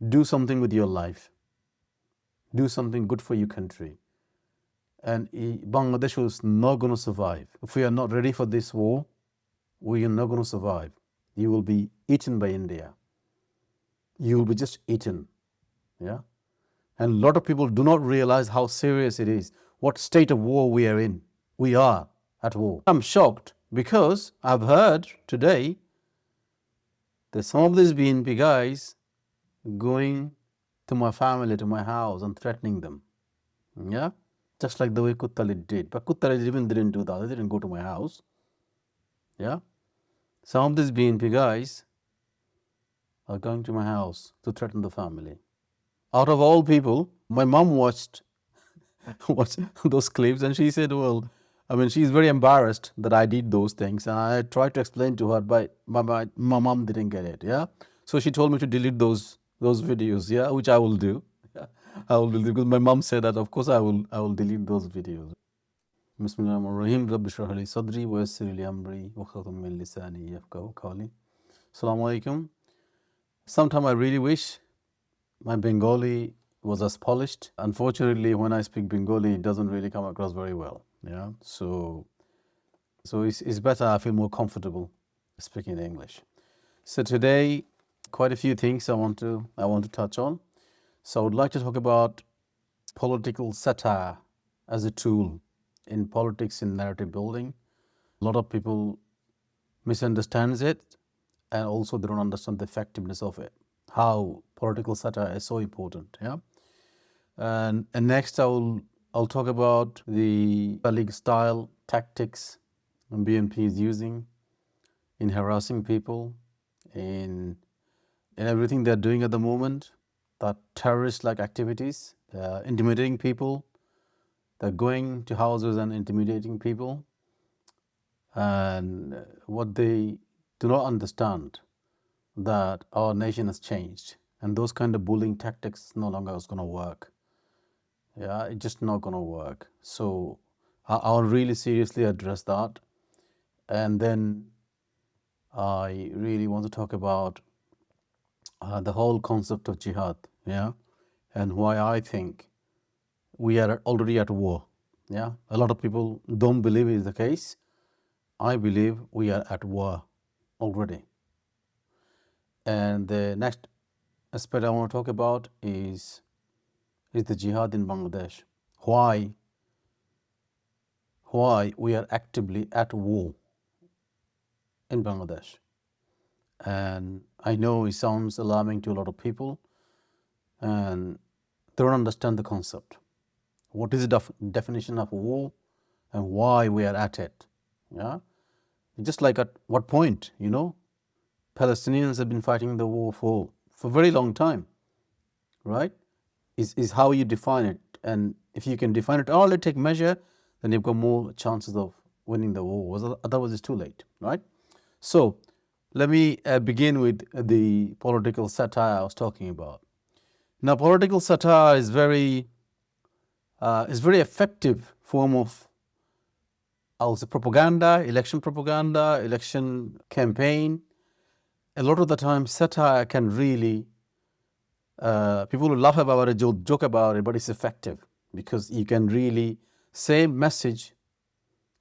do something with your life, do something good for your country. And Bangladesh is not going to survive. If we are not ready for this war, we are not going to survive. You will be eaten by India. You will be just eaten. Yeah. And a lot of people do not realize how serious it is, what state of war we are in. We are at war. I'm shocked because I've heard today that some of these BNP guys going to my family, to my house, and threatening them. Yeah? Just like the way Kuttalit did. But Kuttalit even didn't do that. They didn't go to my house. Yeah? Some of these BNP guys are going to my house to threaten the family. Out of all people, my mom watched those clips and she said, well, I mean, she's very embarrassed that I did those things. And I tried to explain to her, but my mom didn't get it. Yeah. So she told me to delete those videos. Yeah, which I will do. Yeah, I will do because my mom said that. Of course, I will delete those videos. Bismillahirrahmanirrahim. Rabbi shrah li sadri wa yassir li amri wa khatam min lisani yafqahu qawli. Assalamu alaikum. Sometimes I really wish my Bengali was as polished. Unfortunately, when I speak Bengali, it doesn't really come across very well. Yeah, so it's better. I feel more comfortable speaking English. So today, quite a few things I want to touch on. So I would like to talk about political satire as a tool in politics, in narrative building. A lot of people misunderstands it, and also they don't understand the effectiveness of it. How political satire is so important. Yeah. And next I'll talk about the colleague style tactics BNP is using in harassing people, in everything they're doing at the moment, that terrorist-like activities, intimidating people, they're going to houses and intimidating people, and what they do not understand that our nation has changed, and those kind of bullying tactics no longer is going to work. Yeah, it's just not going to work. So I'll really seriously address that. And then I really want to talk about the whole concept of jihad, yeah, and why I think we are already at war. Yeah, a lot of people don't believe it is the case. I believe we are at war already. And the next aspect I want to talk about is the jihad in Bangladesh. Why we are actively at war in Bangladesh. And I know it sounds alarming to a lot of people, and they don't understand the concept. What is the definition of war and why we are at it? Yeah, just like at what point, Palestinians have been fighting the war for a very long time, right? Is how you define it, and if you can define it early, take measure, then you've got more chances of winning the war. Otherwise, it's too late, right? So let me begin with the political satire I was talking about. Now, political satire is very effective form of, I'll say, propaganda, election campaign. A lot of the time, satire can really, people will laugh about it, joke about it, but it's effective because you can really say message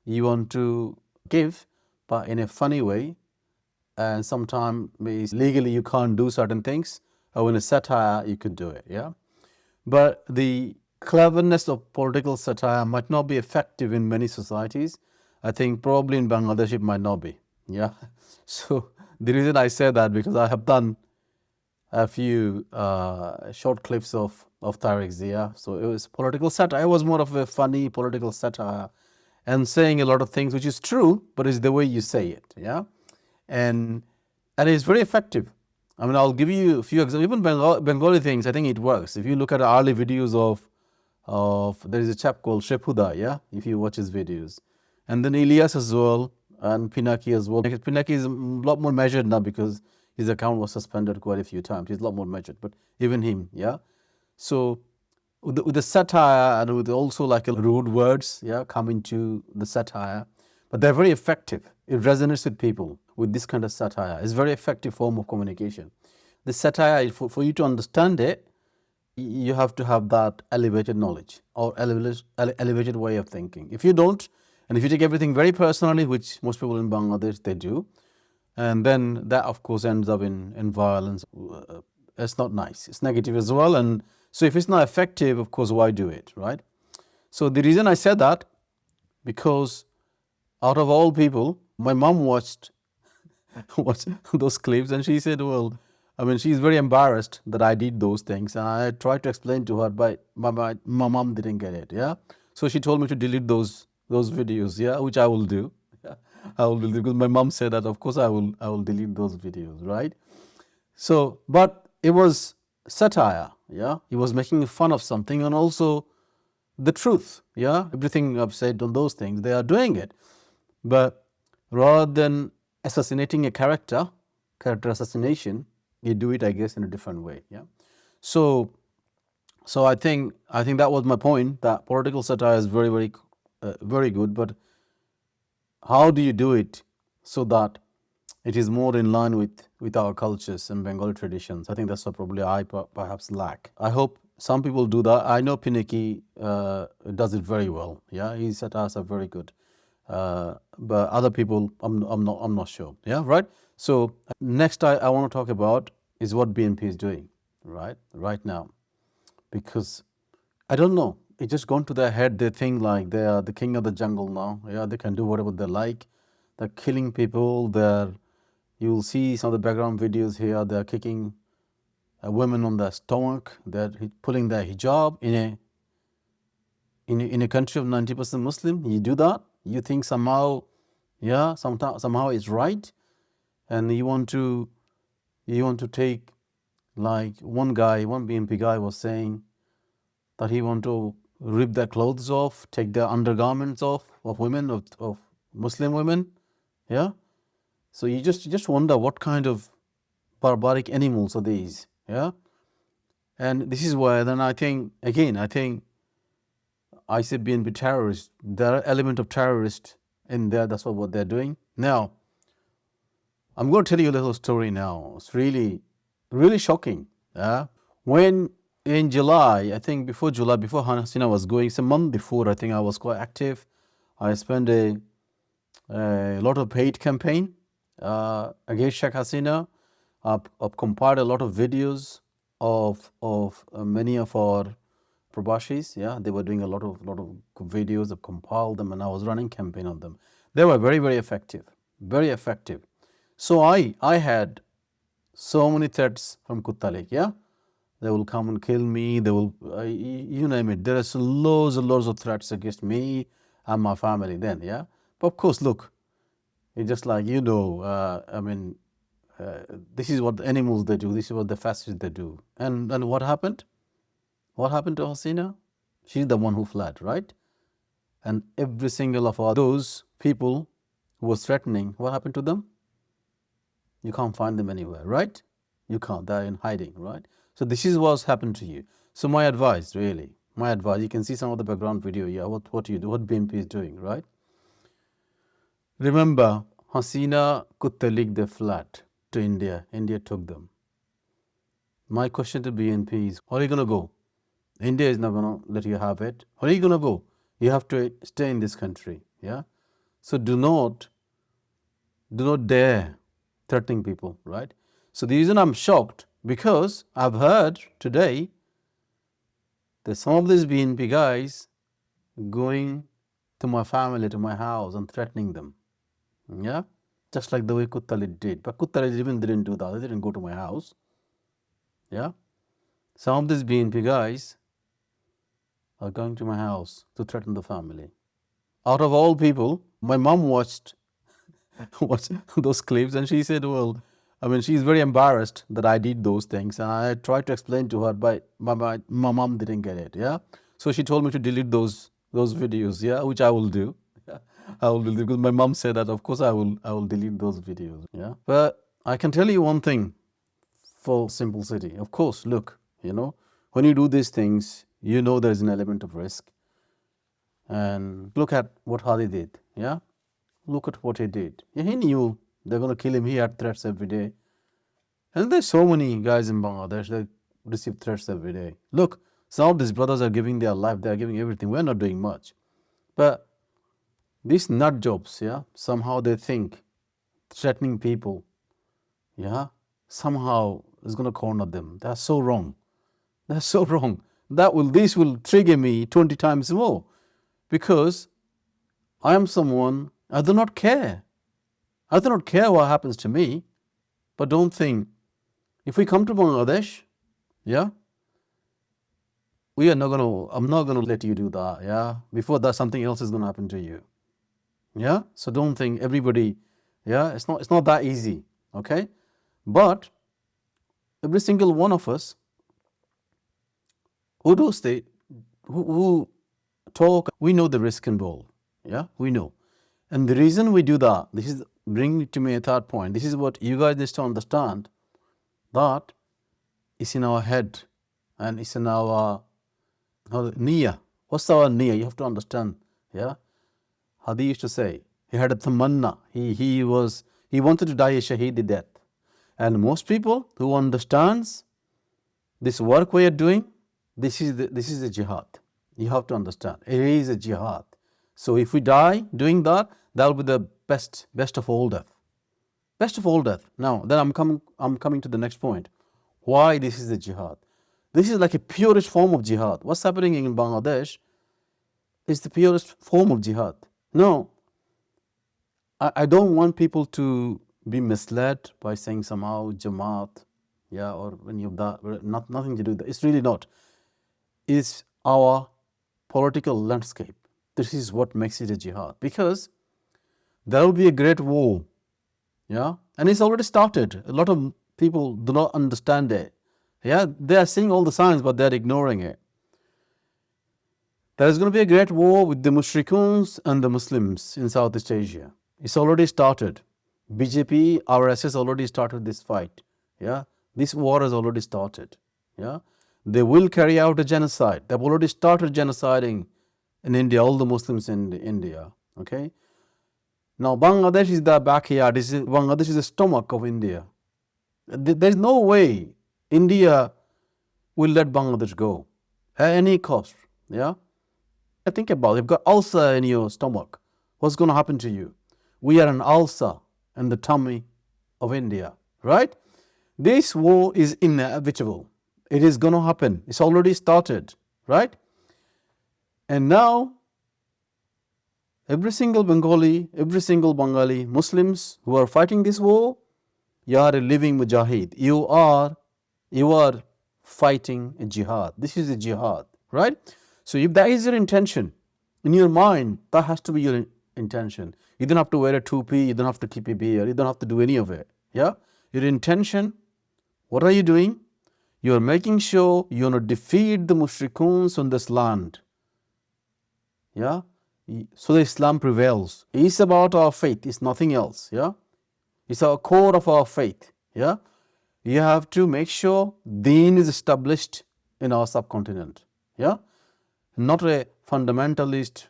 you want to give, but in a funny way. And sometimes legally you can't do certain things, or in a satire you could do it. Yeah, but the cleverness of political satire might not be effective in many societies. I think probably in Bangladesh it might not be. Yeah, so the reason I say that because I have done a few short clips of Tariq Zia. So it was political satire. It was more of a funny political satire, and saying a lot of things which is true, but it's the way you say it. Yeah, and it's very effective. I mean, I'll give you a few examples. Even Bengali things, I think it works. If you look at early videos of there is a chap called Shepuda, yeah, if you watch his videos, and then Ilyas as well, and Pinaki as well. Pinaki is a lot more measured now because his account was suspended quite a few times. He's a lot more measured, but even him, yeah. So with the satire and with also like rude words, yeah, come into the satire, but they're very effective. It resonates with people with this kind of satire. It's a very effective form of communication. The satire, for you to understand it, you have to have that elevated knowledge or elevated way of thinking. If you don't, and if you take everything very personally, which most people in Bangladesh they do, and then that of course ends up in violence. It's not nice. It's negative as well. And so if it's not effective, of course, why do it, right? So the reason I said that, because out of all people, my mom watched watched those clips, and she said, well, I mean, she's very embarrassed that I did those things. And I tried to explain to her, but my mom didn't get it. Yeah. So she told me to delete those videos. Yeah, which I will do. Yeah, I will do, because my mom said that. Of course, I will delete those videos. Right. So, but it was satire. Yeah, he was making fun of something, and also the truth. Yeah, everything I've said on those things, they are doing it. But rather than assassinating a character assassination, you do it, I guess, in a different way. Yeah. So, so I think that was my point. That political satire is very good. But how do you do it so that it is more in line with our cultures and Bengali traditions? I think that's what probably I perhaps lack. I hope some people do that. I know Pinaki does it very well. Yeah, his satires are very good. But other people, I'm not sure. Yeah, right. So next, I want to talk about is what BNP is doing right now, because I don't know. It just gone to their head. They think like they are the king of the jungle now. Yeah, they can do whatever they like. They're killing people. You'll see some of the background videos here. They're kicking women on their stomach. They're pulling their hijab in a country of 90% Muslim. You do that. You think somehow, yeah, somehow it's right, and you want to take, like one BNP guy was saying that he want to rip their clothes off, take their undergarments off of women, of Muslim women. Yeah. So you just wonder what kind of barbaric animals are these. Yeah. And this is why then I think I say BNP terrorists. There are element of terrorist in there. That's what they're doing. Now, I'm going to tell you a little story now. It's really shocking. Yeah. When in July, I think before July, before Hasina was going, it's a month before, I think I was quite active. I spent a lot of paid campaign against Sheikh Hasina. I've compiled a lot of videos of many of our Prabashis. Yeah, they were doing a lot of videos. I've compiled them, and I was running campaign on them. They were very effective, very effective. So I had so many threats from Kuttalik. Yeah, they will come and kill me. They will, you name it. There is loads and loads of threats against me and my family. Then, yeah. But of course, look, it's just like I mean, this is what the animals they do. This is what the fascists they do. And what happened? What happened to Hasina? She's the one who fled, right? And every single of all those people who was threatening, what happened to them? You can't find them anywhere, right? You can't. They're in hiding, right? So this is what's happened to you. So my advice, you can see some of the background video. Yeah, what you do, what BNP is doing, right? Remember, Hasina Kuttalik, they fled to India. India took them. My question to BNP is, where are you going to go? India is not going to let you have it. Where are you going to go? You have to stay in this country. Yeah. So do not dare threatening people, right? So the reason I'm shocked, because I've heard today that some of these BNP guys going to my family, to my house, and threatening them. Yeah, just like the way Kuttalit did. But Kuttalit even didn't do that. They didn't go to my house. Yeah, some of these BNP guys are going to my house to threaten the family. Out of all people, my mom watched those clips, and she said, well, I mean, she's very embarrassed that I did those things. And I tried to explain to her, but my mom didn't get it. Yeah. So she told me to delete those videos. Yeah, which I will do. Yeah, I will do, because my mom said that. Of course, I will delete those videos. Yeah. But I can tell you one thing for simplicity. Of course, look, when you do these things, there's an element of risk. And look at what Hadi did. Yeah. Look at what he did. Yeah, he knew they're going to kill him. He had threats every day. And there's so many guys in Bangladesh that receive threats every day. Look, some of these brothers are giving their life, they are giving everything. We're not doing much. But these nut jobs, yeah, somehow they think threatening people, yeah, somehow is going to corner them. That's so wrong. That's so wrong. This will trigger me 20 times more because I am someone, I do not care. I do not care what happens to me, but don't think if we come to Bangladesh, yeah, I'm not gonna let you do that, yeah. Before that, something else is gonna happen to you. Yeah. So don't think everybody, yeah, it's not that easy. Okay. But every single one of us who do stay who talk, we know the risk involved. Yeah, we know. And the reason we do that, this is bring to me a third point. This is what you guys need to understand, that it's in our head and it's in our niya. What's our niya? You have to understand. Yeah. Hadi used to say he had a tamanna. He wanted to die a shaheed death. And most people who understands this work we are doing, this is a jihad. You have to understand. It is a jihad. So if we die doing that, that will be the best of all death. Best of all death. Now then I'm coming to the next point. Why this is a jihad? This is like a purest form of jihad. What's happening in Bangladesh is the purest form of jihad. No, I don't want people to be misled by saying somehow Jamaat, yeah, or any of that. Nothing to do with that. It's really not. It's our political landscape. This is what makes it a jihad. Because there will be a great war, yeah, and it's already started. A lot of people do not understand it. Yeah, they are seeing all the signs, but they're ignoring it. There is going to be a great war with the mushrikuns and the Muslims in Southeast Asia. It's already started. BJP, RSS already started this fight. Yeah, this war has already started. Yeah, they will carry out a genocide. They've already started genociding in India, all the Muslims in India. Okay. Now Bangladesh is the backyard. Bangladesh is the stomach of India. There's no way India will let Bangladesh go at any cost. Yeah. Think about it. You've got ulcer in your stomach. What's going to happen to you? We are an ulcer in the tummy of India, right? This war is inevitable. It is going to happen. It's already started, right? And now, every single Bengali, Muslims who are fighting this war, you are a living mujahid. You are fighting a jihad. This is a jihad, right? So if that is your intention, in your mind, that has to be your intention. You don't have to wear a tupi, you don't have to keep a beard, you don't have to do any of it. Yeah? Your intention, what are you doing? You are making sure you want to defeat the mushrikuns on this land. Yeah? So the Islam prevails. It's about our faith, it's nothing else. Yeah? It's our core of our faith. Yeah? You have to make sure deen is established in our subcontinent. Yeah? Not a fundamentalist,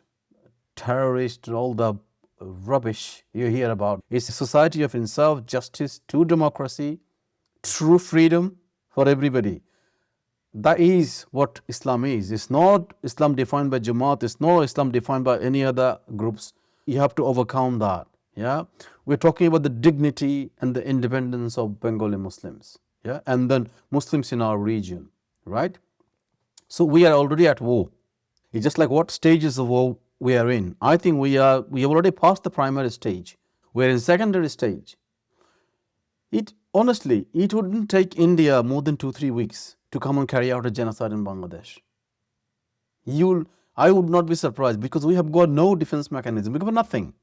terrorist, all the rubbish you hear about. It's a society of insaf, justice, true democracy, true freedom for everybody. That is what Islam is. It's not Islam defined by Jamaat. It's not Islam defined by any other groups. You have to overcome that. Yeah, we're talking about the dignity and the independence of Bengali Muslims. Yeah, and then Muslims in our region. Right. So we are already at war. It's just like what stages of war we are in. I think we have already passed the primary stage. We're in secondary stage. Honestly, it wouldn't take India more than 2-3 weeks to come and carry out a genocide in Bangladesh. I would not be surprised because we have got no defense mechanism. We have nothing.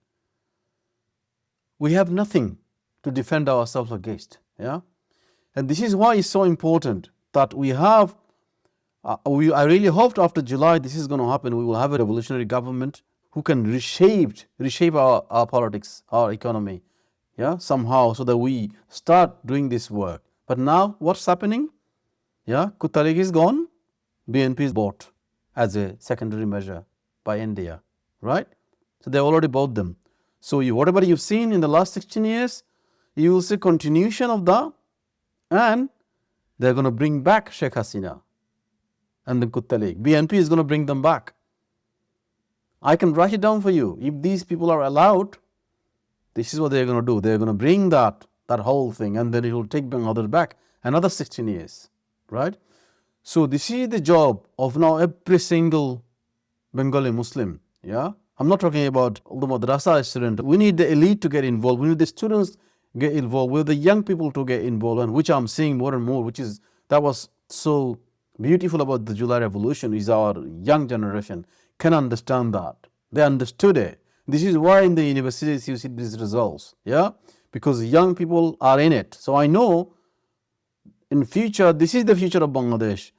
We have nothing to defend ourselves against. Yeah, and this is why it's so important that we have. I really hoped after July this is going to happen. We will have a revolutionary government who can reshape our politics, our economy, yeah, somehow, so that we start doing this work. But now what's happening? Yeah, Kutalig is gone, BNP is bought as a secondary measure by India, right? So they already bought them. So whatever you've seen in the last 16 years, you will see continuation of that, And they're going to bring back Sheikh Hasina and the Kuttalik. BNP is going to bring them back. I can write it down for you. If these people are allowed, this is what they're going to do. They're going to bring that whole thing, and then it will take Bangladesh back another 16 years, right? So this is the job of now every single Bengali Muslim, yeah? I'm not talking about all the madrasa students. We need the elite to get involved. We need the students get involved. We need the young people to get involved, and which I'm seeing more and more, that was so beautiful about the July Revolution, is our young generation can understand that. They understood it. This is why in the universities you see these results, yeah? Because young people are in it. So I know in future, this is the future of Bangladesh.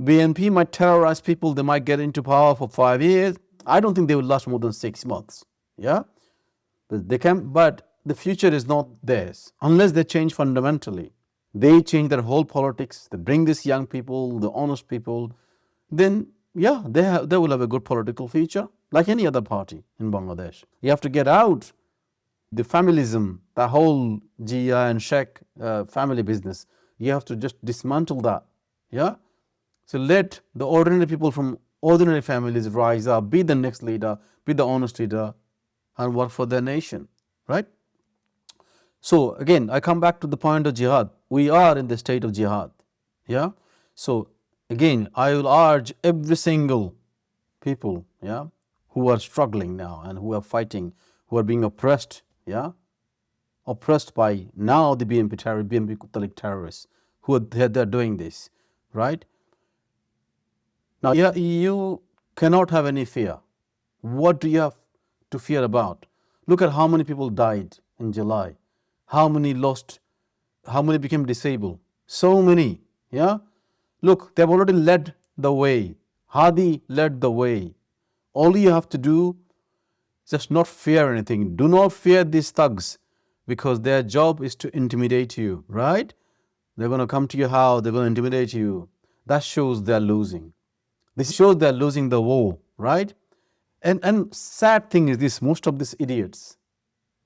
BNP might terrorize people, they might get into power for 5 years. I don't think they will last more than 6 months, yeah? But the future is not theirs unless they change fundamentally. They change their whole politics, they bring these young people, the honest people, then yeah, they will have a good political future like any other party in Bangladesh. You have to get out the familism, the whole Jia and Sheikh family business. You have to just dismantle that, yeah? So let the ordinary people from ordinary families rise up, be the next leader, be the honest leader, and work for their nation, right? So again, I come back to the point of jihad. We are in the state of jihad, yeah? So again, I will urge every single people, yeah, who are struggling now and who are fighting, who are being oppressed, yeah, oppressed by now the BNP Kuttalik terrorists, they're doing this, right? Now, yeah, you cannot have any fear. What do you have to fear about? Look at how many people died in July, how many lost, how many became disabled, so many, yeah? Look, they've already led the way. Hadi led the way. All you have to do is just not fear anything. Do not fear these thugs because their job is to intimidate you, right? They're going to come to your house, they're going to intimidate you. That shows they're losing. This shows they're losing the war, right? And sad thing is this, most of these idiots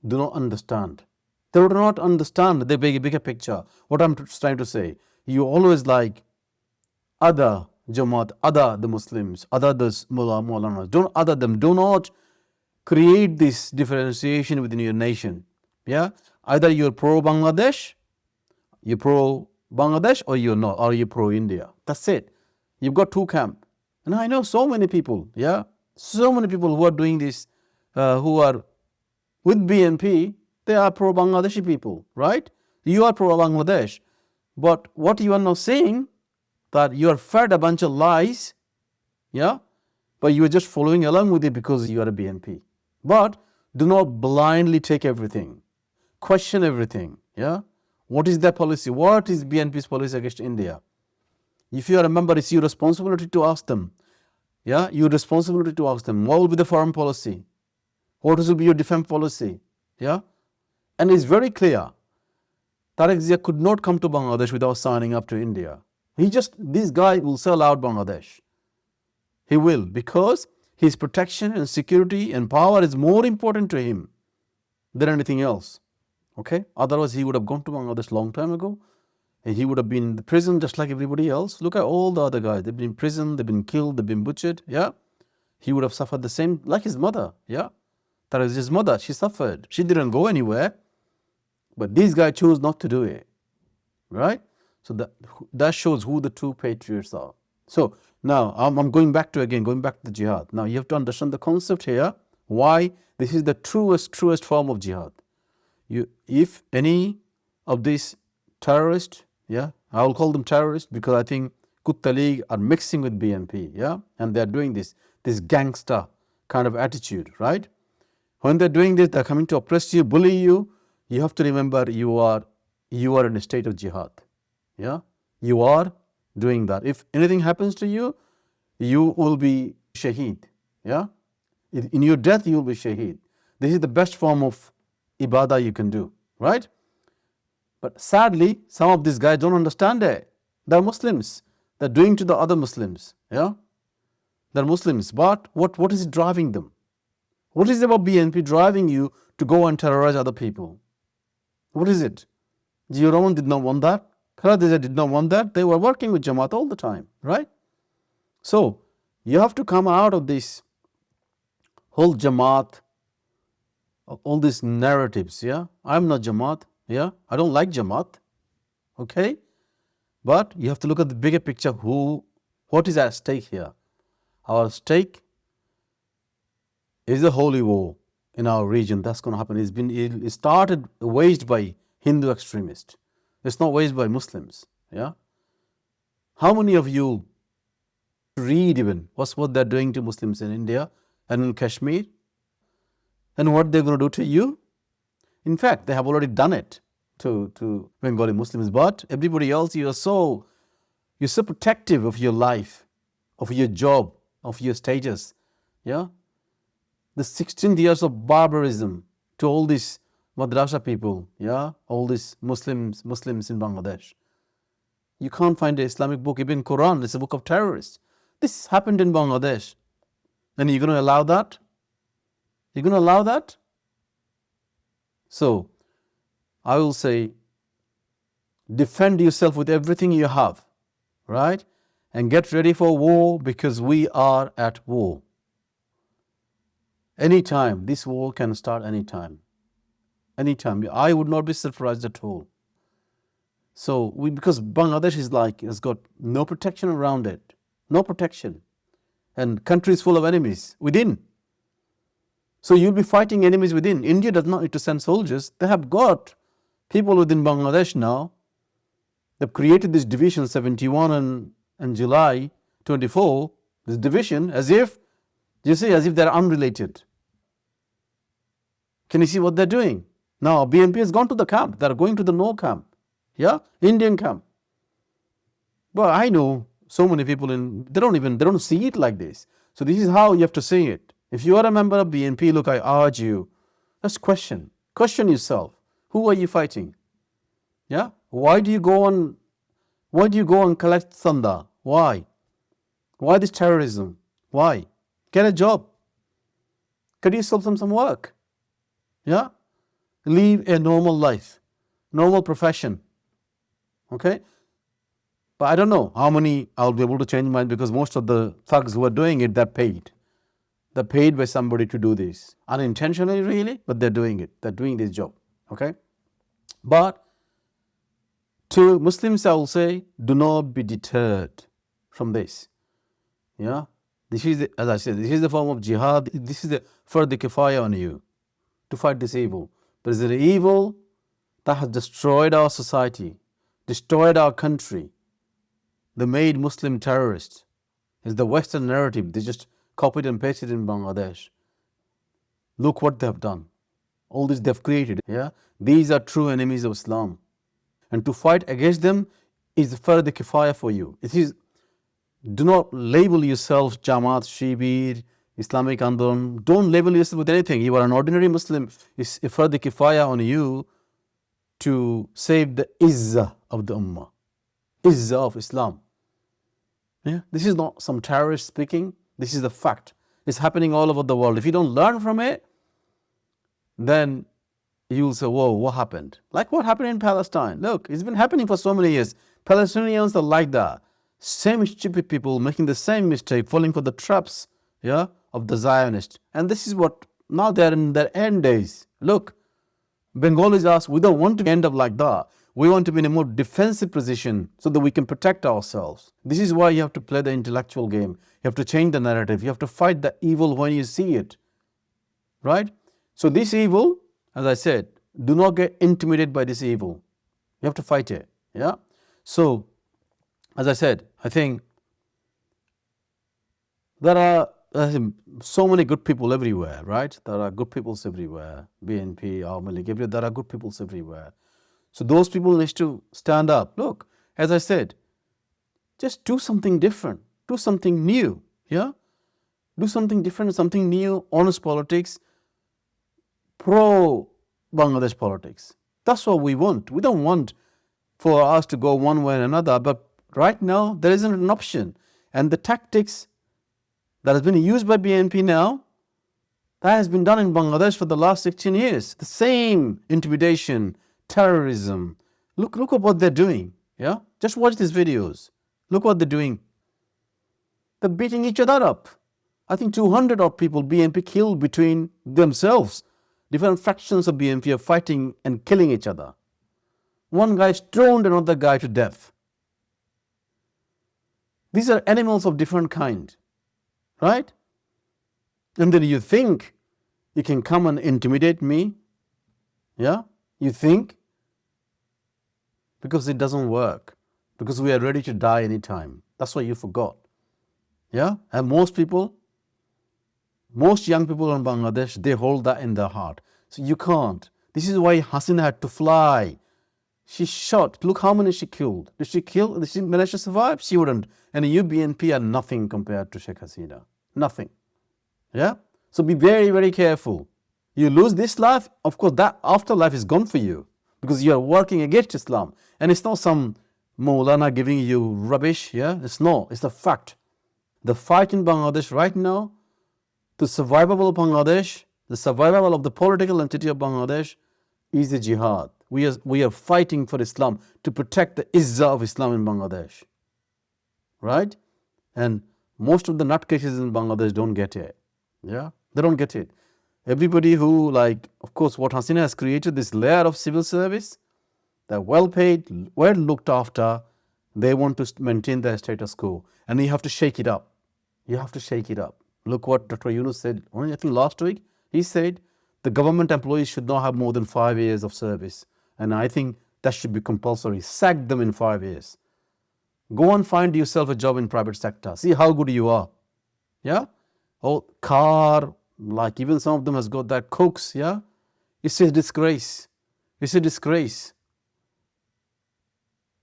do not understand. They do not understand the bigger picture. What I'm trying to say, you always like other Jamaat, other the Muslims, other the Maulanas. Don't other them. Do not create this differentiation within your nation. Yeah, either you're pro Bangladesh, or you're not, or you're pro India. That's it. You've got two camps. And I know so many people, yeah, so many people who are doing this, who are with BNP, they are pro Bangladeshi people, right? You are pro Bangladesh. But what you are now saying, that you are fed a bunch of lies, yeah, but you are just following along with it because you are a BNP. But do not blindly take everything. Question everything, yeah. What is their policy? What is BNP's policy against India? If you are a member, it's your responsibility to ask them. Yeah, your responsibility to ask them. What will be the foreign policy? What will be your defense policy? Yeah, and it's very clear. Tariq Zia could not come to Bangladesh without signing up to India. This guy will sell out Bangladesh. He will, because his protection and security and power is more important to him than anything else. Okay, otherwise he would have gone to Bangladesh long time ago. And he would have been in the prison just like everybody else. Look at all the other guys. They've been in prison, they've been killed, they've been butchered. Yeah. He would have suffered the same, like his mother. Yeah. That is his mother. She suffered. She didn't go anywhere. But this guy chose not to do it. Right? So that shows who the true patriots are. So now I'm going back to the jihad. Now you have to understand the concept here. Why this is the truest form of jihad. If any of these terrorists, yeah, I will call them terrorists because I think Kutta League are mixing with BNP, yeah, and they're doing this gangster kind of attitude, right? When they're doing this, they're coming to oppress you, bully you. You have to remember you are in a state of jihad, yeah. You are doing that. If anything happens to you, you will be shaheed, yeah. In your death, you will be shaheed. This is the best form of ibadah you can do, right? But sadly, some of these guys don't understand it. They're Muslims. They're doing to the other Muslims. Yeah? They're Muslims. But what is driving them? What is it about BNP driving you to go and terrorize other people? What is it? Gio Roman did not want that. Khaladija did not want that. They were working with Jamaat all the time, right? So you have to come out of this whole Jamaat, all these narratives. Yeah, I'm not Jamaat. Yeah, I don't like Jamaat. Okay, but you have to look at the bigger picture. What is at stake here? Our stake is a holy war in our region. That's going to happen. It started waged by Hindu extremists. It's not waged by Muslims. Yeah. How many of you read even what they're doing to Muslims in India and in Kashmir, and what they're going to do to you? In fact, they have already done it to Bengali Muslims. But everybody else, you're so protective of your life, of your job, of your status. Yeah. The 16 years of barbarism to all these madrasa people, yeah, all these Muslims in Bangladesh. You can't find an Islamic book, even Quran, it's a book of terrorists. This happened in Bangladesh. And you're going to allow that? You're going to allow that? So, I will say, defend yourself with everything you have, right? And get ready for war, because we are at war. Anytime, this war can start anytime. Anytime. I would not be surprised at all. So, because Bangladesh has got no protection around it. No protection. And country is full of enemies within. So you'll be fighting enemies within. India does not need to send soldiers. They have got people within Bangladesh now. They've created this division 71 and July 24, this division, as if they're unrelated. Can you see what they're doing? Now BNP has gone to the camp. They're going to the no camp. Yeah? Indian camp. But I know so many people they don't see it like this. So this is how you have to see it. If you are a member of BNP, look, I urge you, just question yourself. Who are you fighting? Yeah? Why do you go and collect thanda? Why? Why this terrorism? Why? Get a job. Get yourself some work. Yeah? Live a normal life, normal profession. Okay? But I don't know how many I'll be able to change mine, because most of the thugs who are doing it, they're paid. They're paid by somebody to do this. Unintentionally, really, but they're doing it. They're doing this job. Okay? But to Muslims, I will say, do not be deterred from this. Yeah? This is, as I said, this is the form of jihad. This is the fard kifaya on you to fight this evil. There is an evil that has destroyed our society, destroyed our country. They made Muslim terrorists. It's the Western narrative. They just copied and pasted in Bangladesh. Look what they have done. All this they've created. Yeah, these are true enemies of Islam, and to fight against them is the fard kifaya for you. It is. Do not label yourself Jamaat, Shibir, Islamic Andolan. Don't label yourself with anything. You are an ordinary Muslim. It's a fard kifaya on you to save the izzah of the ummah, izzah of Islam. Yeah, this is not some terrorist speaking. This is the fact. It's happening all over the world. If you don't learn from it, then you'll say, whoa, what happened? Like what happened in Palestine. Look, it's been happening for so many years. Palestinians are like that. Same stupid people making the same mistake, falling for the traps, yeah, of the Zionists. And this is what, now they're in their end days. Look, Bengalis ask, we don't want to end up like that. We want to be in a more defensive position so that we can protect ourselves. This is why you have to play the intellectual game. You have to change the narrative. You have to fight the evil when you see it. Right? So this evil, as I said, do not get intimidated by this evil. You have to fight it. Yeah? So, as I said, I think there are so many good people everywhere, right? There are good peoples everywhere. BNP, Awami, there are good peoples everywhere. So those people need to stand up. Look, as I said, just do something different. Do something new. Yeah? Do something different, something new, honest politics, pro-Bangladesh politics. That's what we want. We don't want for us to go one way or another, but right now there isn't an option. And the tactics that has been used by BNP now, that has been done in Bangladesh for the last 16 years. The same intimidation, terrorism. Look at what they're doing. Yeah, just watch these videos. Look what they're doing. They're beating each other up. I think 200 odd people BNP killed between themselves. Different factions of BNP are fighting and killing each other. One guy stoned another guy to death. These are animals of different kind, right? And then you think you can come and intimidate me? Yeah? You think? Because it doesn't work. Because we are ready to die anytime. That's why you forgot. Yeah? And most young people in Bangladesh, they hold that in their heart. So you can't. This is why Hasina had to fly. She shot. Look how many she killed. Did she kill? Did she manage to survive? She wouldn't. And you BNP are nothing compared to Sheikh Hasina. Nothing. Yeah? So be very, very careful. You lose this life, of course, that afterlife is gone for you because you are working against Islam. And it's not some Maulana giving you rubbish. Yeah? It's a fact. The fight in Bangladesh right now, the survival of Bangladesh, the survival of the political entity of Bangladesh is a jihad. We are fighting for Islam to protect the izzah of Islam in Bangladesh. Right? And most of the nutcases in Bangladesh don't get it. Yeah? They don't get it. Everybody who, like, of course, what Hasina has created, this layer of civil service, they're well paid, well looked after, they want to maintain their status quo. And you have to shake it up. You have to shake it up. Look what Dr. Yunus said, I think last week. He said the government employees should not have more than 5 years of service. And I think that should be compulsory. Sack them in 5 years. Go and find yourself a job in private sector. See how good you are. Yeah? Oh, car, like even some of them has got that cokes. Yeah? It's a disgrace. It's a disgrace.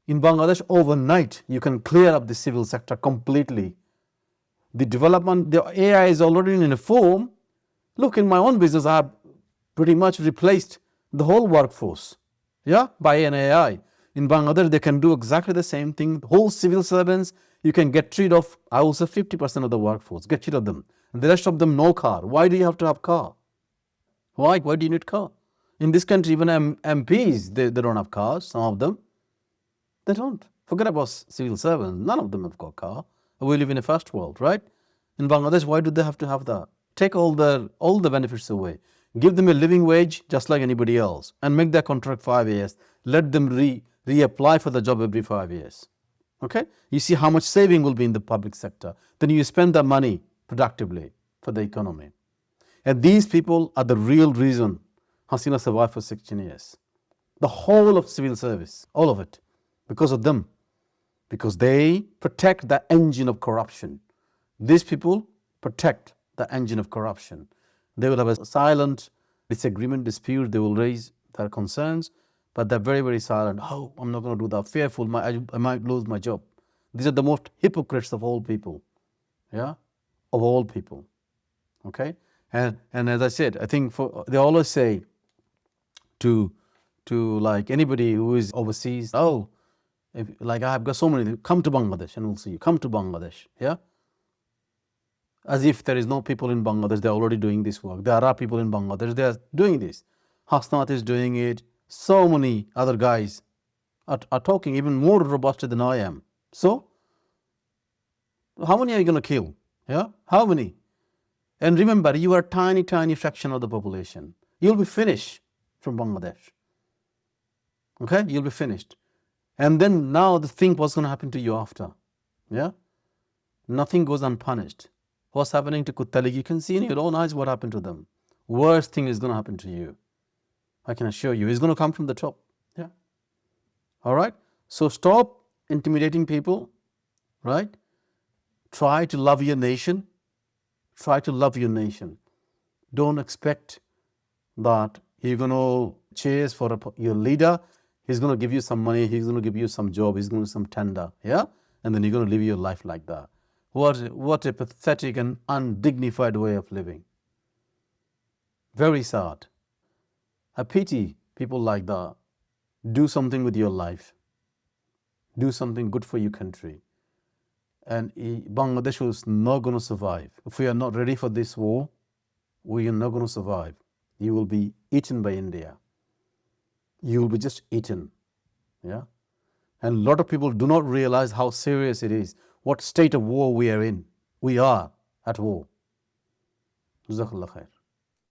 In Bangladesh, overnight, you can clear up the civil sector completely. The development, the AI is already in a form. Look, in my own business, I have pretty much replaced the whole workforce, yeah, by an AI. In Bangladesh, they can do exactly the same thing. The whole civil servants, you can get rid of, I will say 50% of the workforce, get rid of them. And the rest of them, no car. Why do you have to have car? Why do you need car? In this country, even MPs, they don't have cars, some of them. They don't. Forget about civil servants. None of them have got car. We live in a first world, right? In Bangladesh, why do they have to have that? Take all the benefits away. Give them a living wage just like anybody else and make their contract 5 years. Let them reapply for the job every 5 years. Okay? You see how much saving will be in the public sector. Then you spend the money productively for the economy. And these people are the real reason Hasina survived for 16 years. The whole of civil service, all of it, because of them. Because they protect the engine of corruption. These people protect the engine of corruption. They will have a silent disagreement, dispute, they will raise their concerns, but they're very, very silent. Oh, I'm not going to do that. Fearful, I might lose my job. These are the most hypocrites of all people. Yeah? Of all people. Okay? And as I said, I think they always say to like anybody who is overseas, oh, like I have got so many, come to Bangladesh and we'll see you. Come to Bangladesh. Yeah? As if there is no people in Bangladesh, they're already doing this work. There are people in Bangladesh, they are doing this. Hasnat is doing it. So many other guys are talking even more robust than I am. So, how many are you going to kill? Yeah? How many? And remember, you are a tiny, tiny fraction of the population. You'll be finished from Bangladesh. Okay? You'll be finished. And then now think what's going to happen to you after. Yeah? Nothing goes unpunished. What's happening to Kuttalik? You can see in your own eyes what happened to them. Worst thing is going to happen to you. I can assure you. It's going to come from the top. Yeah. All right? So stop intimidating people. Right? Try to love your nation. Try to love your nation. Don't expect that you're going to chase for your leader. He's going to give you some money. He's going to give you some job. He's going to do some tender. Yeah? And then you're going to live your life like that. What a pathetic and undignified way of living. Very sad. I pity people like that. Do something with your life. Do something good for your country. And Bangladesh is not going to survive. If we are not ready for this war, we are not going to survive. You will be eaten by India. You will be just eaten. Yeah? And a lot of people do not realize how serious it is, what state of war we are in. We are at war. Jazakallah khair.